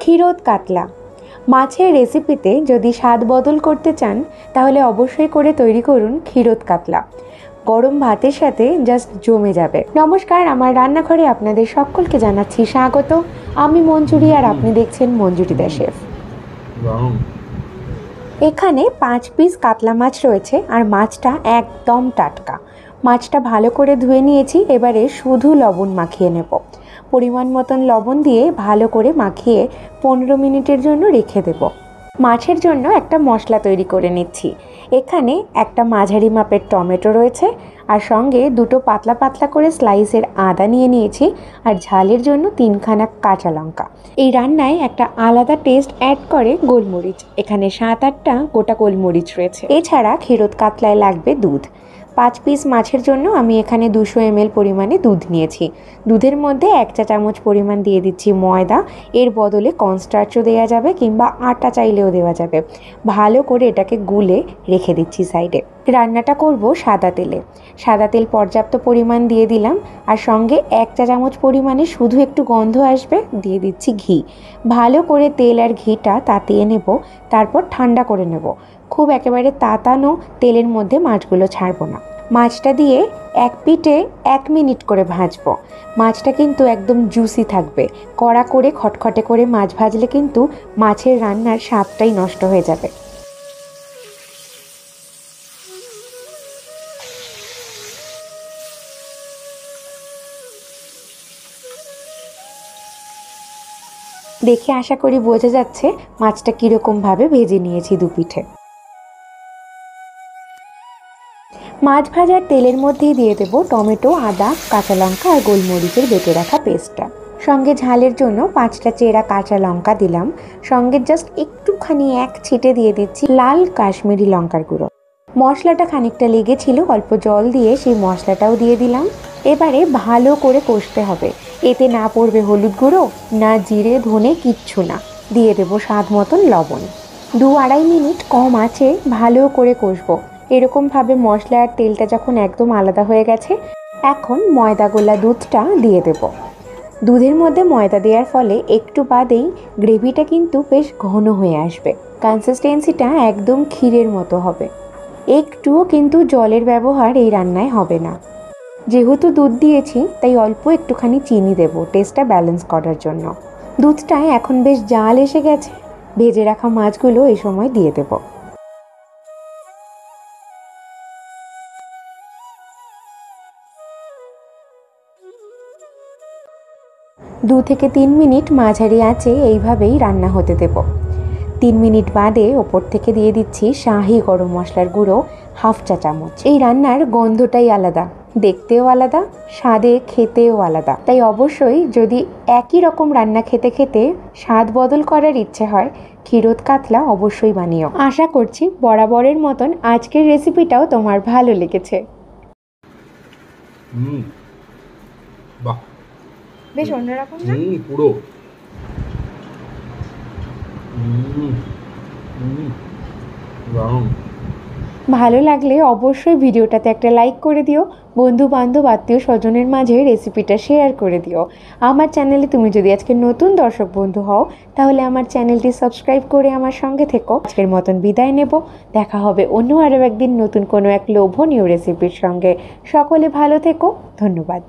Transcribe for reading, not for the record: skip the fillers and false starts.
ক্ষীরোদ কাতলা মাছের রেসিপিতে যদি স্বাদ বদল করতে চান তাহলে অবশ্যই করে তৈরি করুন ক্ষীরোদ কাতলা। গরম ভাতের সাথে জাস্ট জমে যাবে। নমস্কার, আমার রান্নাঘরে আপনাদের সকলকে জানাচ্ছি স্বাগত। আমি মঞ্জুরি আর আপনি দেখছেন মঞ্জুরি দা শেফ। এখানে 5 পিস কাতলা মাছ রয়েছে আর মাছটা একদম টাটকা। মাছটা ভালো করে ধুয়ে নিয়েছি, এবারে শুধু লবণ মাখিয়ে নেব। পরিমাণ মতন লবণ দিয়ে ভালো করে মাখিয়ে 15 মিনিটের জন্য রেখে দেব। মাছের জন্য একটা মশলা তৈরি করে নিচ্ছি। এখানে একটা মাঝারি মাপের টমেটো রয়েছে আর সঙ্গে দুটো পাতলা পাতলা করে স্লাইসের আদা নিয়ে নিয়েছি আর ঝালের জন্য 3খানা কাঁচা লঙ্কা। এই রান্নায় একটা আলাদা টেস্ট অ্যাড করে গোলমরিচ। এখানে 7-8টা গোটা গোলমরিচ রয়েছে। এছাড়া ক্ষীরোদ কাতলায় লাগবে দুধ। 5 পিস মাছের জন্য আমি এখানে 200 ml পরিমাণে দুধ নিয়েছি। দুধের মধ্যে 1 চা চামচ পরিমাণ দিয়ে দিচ্ছি ময়দা। এর বদলে কর্নস্টার্চও দেওয়া যাবে কিংবা আটা চাইলেও দেওয়া যাবে। ভালো করে এটাকে গুলে রেখে দিচ্ছি সাইডে। রান্নাটা করব সাদা তেলে। সাদা তেল পর্যাপ্ত পরিমাণ দিয়ে দিলাম আর সঙ্গে 1 চা চামচ পরিমাণে শুধু একটু গন্ধ আসবে দিয়ে দিচ্ছি ঘি। ভালো করে তেল আর ঘিটা তাতিয়ে নেব, তারপর ঠান্ডা করে নেব। খুব একেবারে তাতানো তেলের মধ্যে মাছগুলো ছাড়বো না। মাছটা দিয়ে এক পিঠে 1 মিনিট করে ভাজবো। মাছটা কিন্তু একদম জুসি থাকবে। কড়া করে খটখটে করে মাছ ভাজলে কিন্তু মাছের রান্নার স্বাদটাই নষ্ট হয়ে যাবে। দেখে আশা করি বোঝা যাচ্ছে মাছটা কীরকমভাবে ভেজে নিয়েছি দুপিঠে। মাছ ভাজার তেলের মধ্যেই দিয়ে দেবো টমেটো, আদা, কাঁচা লঙ্কা আর গোলমরিচের বেটে রাখা পেস্টটা। সঙ্গে ঝালের জন্য 5টা চেরা কাঁচা লঙ্কা দিলাম। সঙ্গে জাস্ট একটুখানি 1 ছিটে দিয়ে দিচ্ছি লাল কাশ্মীরি লঙ্কার গুঁড়ো। মশলাটা খানিকটা লেগেছিল, অল্প জল দিয়ে সেই মশলাটাও দিয়ে দিলাম। এবারে ভালো করে কষতে হবে। এতে না পড়বে হলুদ গুঁড়ো, না জিরে ধনে, কিচ্ছু না। দিয়ে দেবো স্বাদ মতন লবণ। 2-2.5 মিনিট কম আঁচে ভালো করে কষবো। এরকমভাবে মশলা আর তেলটা যখন একদম আলাদা হয়ে গেছে, এখন ময়দা গোলা দুধটা দিয়ে দেব। দুধের মধ্যে ময়দা দেওয়ার ফলে একটু বাদেই গ্রেভিটা কিন্তু বেশ ঘন হয়ে আসবে। কনসিস্টেন্সিটা একদম ক্ষীরের মতো হবে। একটুও কিন্তু জলের ব্যবহার এই রান্নায় হবে না। যেহেতু দুধ দিয়েছি তাই অল্প একটুখানি চিনি দেব টেস্টটা ব্যালেন্স করার জন্য। দুধটায় এখন বেশ জাল এসে গেছে। ভেজে রাখা মাছগুলো এই সময় দিয়ে দেব। 2 থেকে 3 মিনিট মাঝারি আঁচে এইভাবেই রান্না হতে দেব। 3 মিনিট বাদে ওপর থেকে দিয়ে দিচ্ছি শাহি গরম মশলার গুঁড়ো 1/2 চা চামচ। এই রান্নার গন্ধটাই আলাদা, দেখতেও আলাদা, স্বাদে খেতেও আলাদা। তাই অবশ্যই যদি একই রকম রান্না খেতে খেতে স্বাদ বদল করার ইচ্ছে হয়, ক্ষীরোদ কাতলা অবশ্যই বানিও। আশা করছি বরাবরের মতন আজকের রেসিপিটাও তোমার ভালো লেগেছে। বাহ, বেশ অন্যরকম না? পুরো ভালো লাগলে অবশ্যই ভিডিওটাতে একটা লাইক করে দিও। বন্ধু বান্ধব আত্মীয় স্বজনের মাঝে রেসিপিটা শেয়ার করে দিও। আমার চ্যানেলে তুমি যদি আজকে নতুন দর্শক বন্ধু হও তাহলে আমার চ্যানেলটি সাবস্ক্রাইব করে আমার সঙ্গে থেকো। আজকের মতন বিদায় নেব। দেখা হবে অন্য আরও একদিন নতুন কোনো এক লোভনীয় রেসিপির সঙ্গে। সকলে ভালো থেকো। ধন্যবাদ।